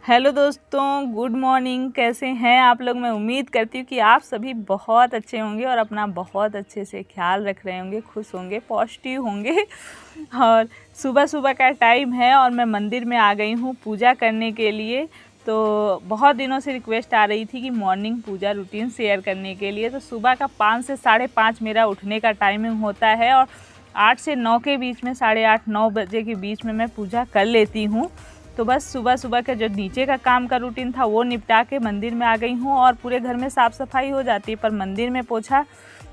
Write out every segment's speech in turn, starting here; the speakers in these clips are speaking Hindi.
हेलो दोस्तों, गुड मॉर्निंग। कैसे हैं आप लोग? मैं उम्मीद करती हूँ कि आप सभी बहुत अच्छे होंगे और अपना बहुत अच्छे से ख्याल रख रहे होंगे, खुश होंगे, पॉजिटिव होंगे। और सुबह सुबह का टाइम है और मैं मंदिर में आ गई हूँ पूजा करने के लिए। तो बहुत दिनों से रिक्वेस्ट आ रही थी कि मॉर्निंग पूजा रूटीन शेयर करने के लिए। तो सुबह का 5 से 5:30 मेरा उठने का टाइमिंग होता है और 8 से 9 के बीच में, 8:30-9 बजे के बीच में मैं पूजा कर लेती हूँ। तो बस सुबह सुबह का जो नीचे का काम का रूटीन था वो निपटा के मंदिर में आ गई हूँ और पूरे घर में साफ़ सफाई हो जाती है। पर मंदिर में पोछा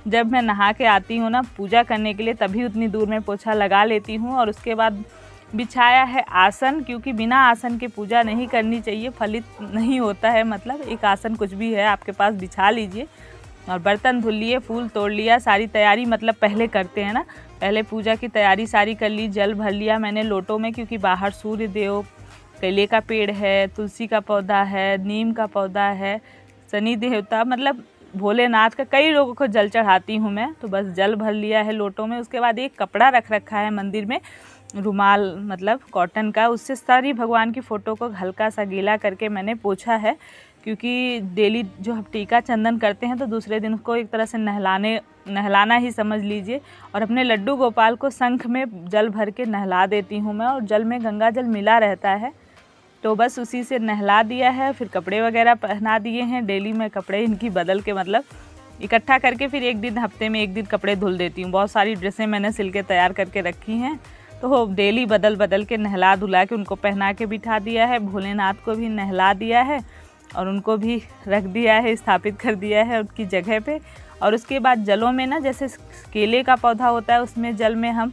जब मैं नहा के आती हूँ ना पूजा करने के लिए, तभी उतनी दूर में पोछा लगा लेती हूँ। और उसके बाद बिछाया है आसन, क्योंकि बिना आसन के पूजा नहीं करनी चाहिए, फलित नहीं होता है। मतलब एक आसन कुछ भी है आपके पास बिछा लीजिए और बर्तन धुल लिए, फूल तोड़ लिया, सारी तैयारी मतलब पहले करते हैं ना, पहले पूजा की तैयारी सारी कर ली। जल भर लिया मैंने लोटों में, क्योंकि बाहर सूर्य देव, केले का पेड़ है, तुलसी का पौधा है, नीम का पौधा है, शनि देवता, मतलब भोलेनाथ का, कई लोगों को जल चढ़ाती हूँ मैं। तो बस जल भर लिया है लोटों में। उसके बाद एक कपड़ा रख रखा है मंदिर में, रुमाल मतलब कॉटन का, उससे सारी भगवान की फ़ोटो को हल्का सा गीला करके मैंने पोछा है। क्योंकि डेली जो हम टीका चंदन करते हैं तो दूसरे दिन उसको एक तरह से नहलाना ही समझ लीजिए। और अपने लड्डू गोपाल को शंख में जल भर के नहला देती हूँ मैं, और जल में गंगा जल मिला रहता है, तो बस उसी से नहला दिया है। फिर कपड़े वगैरह पहना दिए हैं। डेली मैं कपड़े इनकी बदल के, मतलब इकट्ठा करके, फिर एक दिन, हफ्ते में एक दिन कपड़े धुल देती हूँ। बहुत सारी ड्रेसें मैंने सिल के तैयार करके रखी हैं, तो डेली बदल बदल के नहला धुला के उनको पहना के बिठा दिया है। भोलेनाथ को भी नहला दिया है और उनको भी रख दिया है, स्थापित कर दिया है उनकी जगह पे। और उसके बाद जलों में ना, जैसे केले का पौधा होता है उसमें जल में हम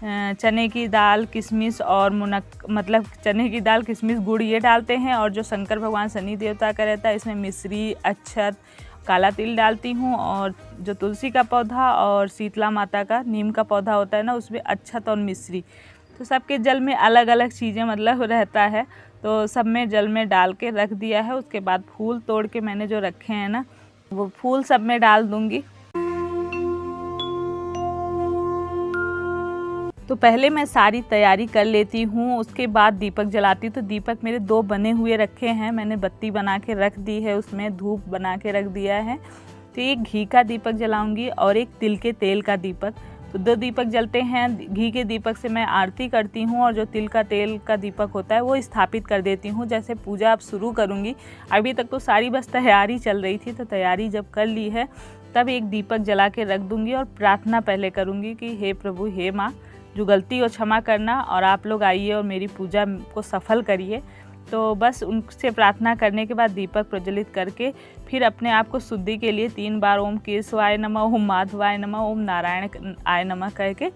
चने की दाल, किशमिश और मतलब चने की दाल, किशमिश, गुड़ ये डालते हैं। और जो शंकर भगवान शनि देवता का रहता है इसमें मिश्री, अक्षत, काला तिल डालती हूँ। और जो तुलसी का पौधा और शीतला माता का नीम का पौधा होता है ना, उसमें अक्षत और मिश्री, तो सबके जल में अलग अलग चीज़ें मतलब रहता है, तो सब में जल में डाल के रख दिया है। उसके बाद फूल तोड़ के मैंने जो रखे हैं ना, वो फूल सब में डाल दूँगी। तो पहले मैं सारी तैयारी कर लेती हूँ, उसके बाद दीपक जलाती हूँ। तो दीपक मेरे 2 बने हुए रखे हैं, मैंने बत्ती बना के रख दी है, उसमें धूप बना के रख दिया है। तो एक घी का दीपक जलाऊंगी और एक तिल के तेल का दीपक, तो 2 दीपक जलते हैं। घी के दीपक से मैं आरती करती हूँ और जो तिल का तेल का दीपक होता है वो स्थापित कर देती हूँ। जैसे पूजा अब शुरू करूँगी, अभी तक तो सारी बस तैयारी चल रही थी, तो तैयारी जब कर ली है तब एक दीपक जला के रख दूँगी और प्रार्थना पहले करूँगी कि हे प्रभु, हे माँ, जो गलती हो क्षमा करना, और आप लोग आइए और मेरी पूजा को सफल करिए। तो बस उनसे प्रार्थना करने के बाद दीपक प्रज्वलित करके फिर अपने आप को शुद्धि के लिए 3 बार ओम केशवाय नमः, ओम माधवाय नमः, ओम नारायण आय नमः कह के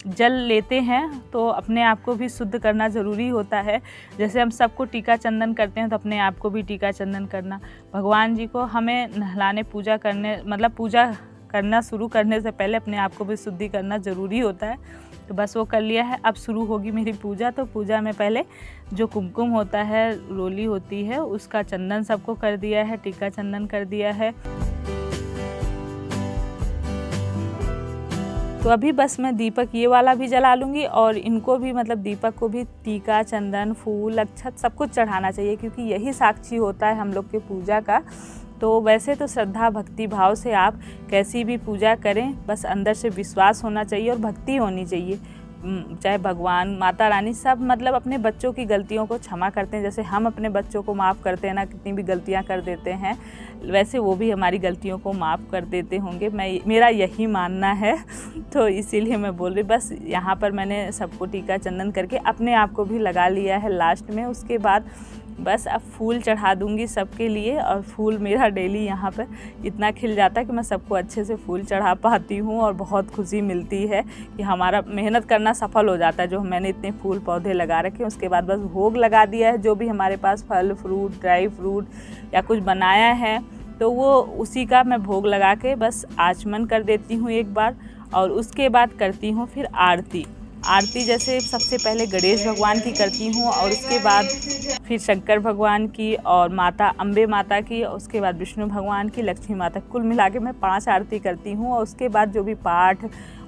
जल लेते हैं। तो अपने आप को भी शुद्ध करना ज़रूरी होता है। जैसे हम सबको टीका चंदन करते हैं तो अपने आप को भी टीका चंदन करना, भगवान जी को हमें नहलाने, पूजा करने, मतलब पूजा करना शुरू करने से पहले अपने आप को भी शुद्धि करना ज़रूरी होता है। तो बस वो कर लिया है। अब शुरू होगी मेरी पूजा। तो पूजा में पहले जो कुमकुम होता है, रोली होती है, उसका चंदन सबको कर दिया है, टीका चंदन कर दिया है। तो अभी बस मैं दीपक ये वाला भी जला लूँगी और इनको भी, मतलब दीपक को भी टीका, चंदन, फूल, अक्षत सब कुछ चढ़ाना चाहिए, क्योंकि यही साक्षी होता है हम लोग के पूजा का। तो वैसे तो श्रद्धा भक्ति भाव से आप कैसी भी पूजा करें, बस अंदर से विश्वास होना चाहिए और भक्ति होनी चाहिए। चाहे भगवान, माता रानी, सब मतलब अपने बच्चों की गलतियों को क्षमा करते हैं। जैसे हम अपने बच्चों को माफ़ करते हैं ना, कितनी भी गलतियां कर देते हैं, वैसे वो भी हमारी गलतियों को माफ़ कर देते होंगे, मेरा यही मानना है। तो इसीलिए मैं बोल रही, बस यहाँ पर मैंने सबको टीका चंदन करके अपने आप को भी लगा लिया है लास्ट में। उसके बाद बस अब फूल चढ़ा दूँगी सबके लिए। और फूल मेरा डेली यहाँ पर इतना खिल जाता है कि मैं सबको अच्छे से फूल चढ़ा पाती हूँ और बहुत खुशी मिलती है कि हमारा मेहनत करना सफल हो जाता है। जो मैंने इतने फूल पौधे लगा रखे हैं, उसके बाद बस भोग लगा दिया है। जो भी हमारे पास फल फ्रूट, ड्राई फ्रूट या कुछ बनाया है, तो वो उसी का मैं भोग लगा के बस आचमन कर देती हूँ एक बार। और उसके बाद करती हूँ फिर आरती। जैसे सबसे पहले गणेश भगवान की करती हूँ और उसके बाद फिर शंकर भगवान की और माता अम्बे माता की, और उसके बाद विष्णु भगवान की, लक्ष्मी माता, कुल मिला के मैं 5 आरती करती हूँ। और उसके बाद जो भी पाठ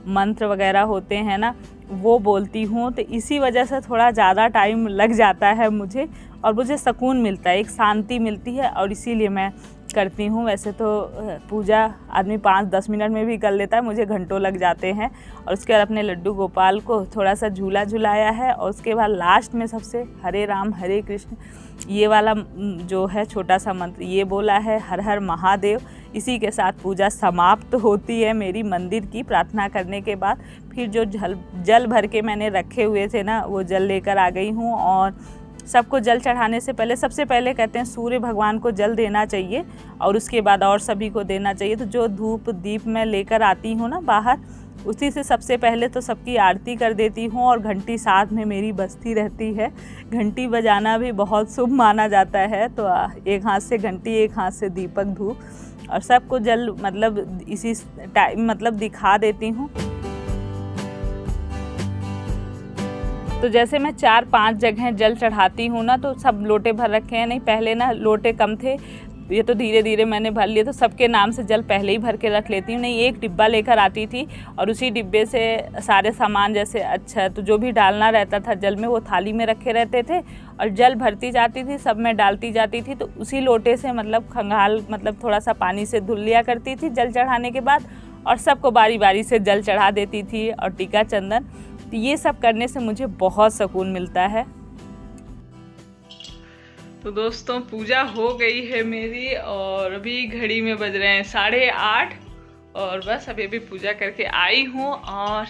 मंत्र वगैरह होते हैं ना, वो बोलती हूँ, तो इसी वजह से थोड़ा ज़्यादा टाइम लग जाता है मुझे, और मुझे सुकून मिलता है, एक शांति मिलती है, और इसीलिए मैं करती हूँ। वैसे तो पूजा आदमी 5-10 मिनट में भी कर लेता है, मुझे घंटों लग जाते हैं। और उसके बाद अपने लड्डू गोपाल को थोड़ा सा झूला झुलाया है, और उसके बाद लास्ट में सबसे हरे राम हरे कृष्ण ये वाला जो है छोटा सा मंत्र ये बोला है, हर हर महादेव। इसी के साथ पूजा समाप्त होती है मेरी मंदिर की। प्रार्थना करने के बाद फिर जो जल भर के मैंने रखे हुए थे ना, वो जल लेकर आ गई हूँ। और सबको जल चढ़ाने से पहले सबसे पहले कहते हैं सूर्य भगवान को जल देना चाहिए, और उसके बाद और सभी को देना चाहिए। तो जो धूप दीप मैं लेकर आती हूँ ना बाहर, उसी से सबसे पहले तो सबकी आरती कर देती हूँ। और घंटी साथ में मेरी बजती रहती है। घंटी बजाना भी बहुत शुभ माना जाता है। तो एक हाथ से घंटी, एक हाथ से दीपक धूप, और सबको जल मतलब इसी टाइम मतलब दिखा देती हूँ। तो जैसे मैं 4-5 जगह जल चढ़ाती हूँ ना, तो सब लोटे भर रखे हैं। नहीं पहले ना लोटे कम थे, ये तो धीरे धीरे मैंने भर लिए, तो सबके नाम से जल पहले ही भर के रख लेती हूँ। नहीं एक डिब्बा लेकर आती थी, और उसी डिब्बे से सारे सामान जैसे अच्छा तो जो भी डालना रहता था जल में, वो थाली में रखे रहते थे, और जल भरती जाती थी, सब में डालती जाती थी। तो उसी लोटे से मतलब खंगाल मतलब थोड़ा सा पानी से धुल लिया करती थी जल चढ़ाने के बाद, और सबको बारी बारी से जल चढ़ा देती थी, और टीका चंदन। तो ये सब करने से मुझे बहुत सुकून मिलता है। तो दोस्तों पूजा हो गई है मेरी, और अभी घड़ी में बज रहे हैं 8:30, और बस अभी पूजा करके आई हूँ। और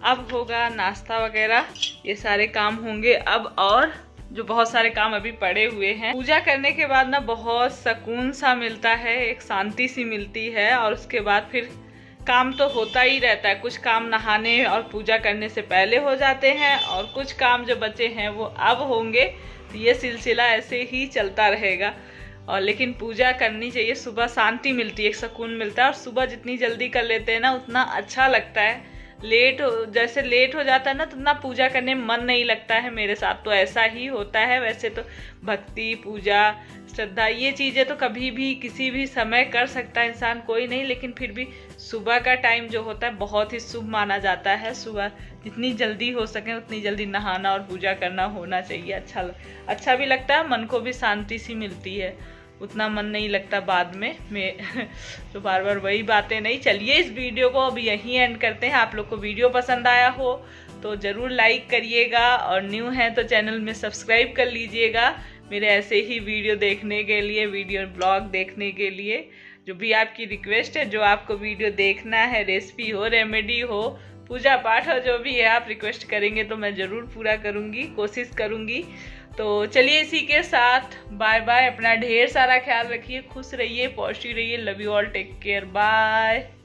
अब होगा नाश्ता वगैरह, ये सारे काम होंगे अब, और जो बहुत सारे काम अभी पड़े हुए हैं। पूजा करने के बाद ना बहुत सुकून सा मिलता है, एक शांति सी मिलती है। और उसके बाद फिर काम तो होता ही रहता है। कुछ काम नहाने और पूजा करने से पहले हो जाते हैं, और कुछ काम जो बचे हैं वो अब होंगे। तो ये सिलसिला ऐसे ही चलता रहेगा। और लेकिन पूजा करनी चाहिए, सुबह शांति मिलती है, एक सुकून मिलता है। और सुबह जितनी जल्दी कर लेते हैं ना उतना अच्छा लगता है। जैसे लेट हो जाता है ना, तो उतना पूजा करने में मन नहीं लगता है। मेरे साथ तो ऐसा ही होता है। वैसे तो भक्ति, पूजा, श्रद्धा ये चीज़ें तो कभी भी किसी भी समय कर सकता है इंसान, कोई नहीं। लेकिन फिर भी सुबह का टाइम जो होता है बहुत ही शुभ माना जाता है। सुबह जितनी जल्दी हो सके उतनी जल्दी नहाना और पूजा करना होना चाहिए। अच्छा भी लगता है, मन को भी शांति सी मिलती है, उतना मन नहीं लगता बाद में तो बार बार वही बातें नहीं। चलिए इस वीडियो को अभी यहीं एंड करते हैं। आप लोग को वीडियो पसंद आया हो तो ज़रूर लाइक करिएगा, और न्यू हैं तो चैनल में सब्सक्राइब कर लीजिएगा मेरे ऐसे ही वीडियो देखने के लिए, वीडियो ब्लॉग देखने के लिए। जो भी आपकी रिक्वेस्ट है, जो आपको वीडियो देखना है, रेसिपी हो, रेमेडी हो, पूजा पाठ हो, जो भी है आप रिक्वेस्ट करेंगे तो मैं ज़रूर पूरा करूँगी, कोशिश करूँगी। तो चलिए इसी के साथ बाय बाय। अपना ढेर सारा ख्याल रखिए, खुश रहिए, पॉजिटिव रहिए। Love you all, take care, bye.